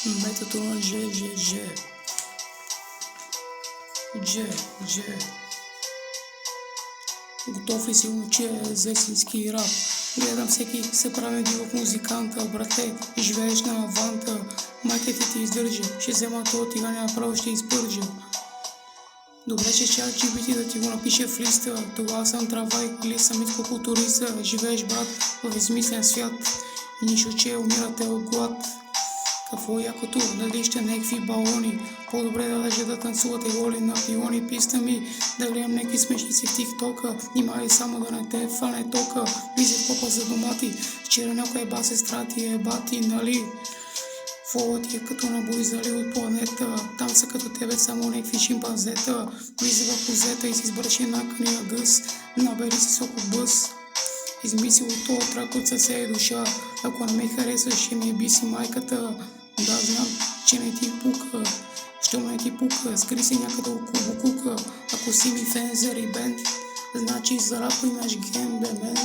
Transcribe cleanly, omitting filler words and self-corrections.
Метод на G. Готов ли си, момче, за истински рап? Гледам всеки се прави в музиканта. Братле, живееш на аванта. Майка ти издържа. Ще взема то, ти няма право, ще изпържа. Добре, че чак GPT да ти го напише в листа. Тогава съм трамвай или съм културиста. Живееш, брат, в измислен свят. И нищо, че умирате от глад. Какво якото, дали ще някакви балони. По-добре да лежа да танцувате голи на пиони. Писта ми да гледам някакви смешници в тиктока. Нимай само да не те фане тока. Влизи в попа за домати. Вчера някой еба сестра ти е бати, нали? Фола ти е като набой зали от планета. Там са като тебе само някакви шимпанзета. Влиза в козета и си избърши накъния гъс. Набери си сок от бъс. Измислил от това трак от сърце и душа. Ако не ме харесваш, ще ми еби майката. Да, знам, че не ти пука. Щом не ти пука, скри си някъде около кука. Ако си ми фен за рибен, значи за рапа имаш ген, бе мен.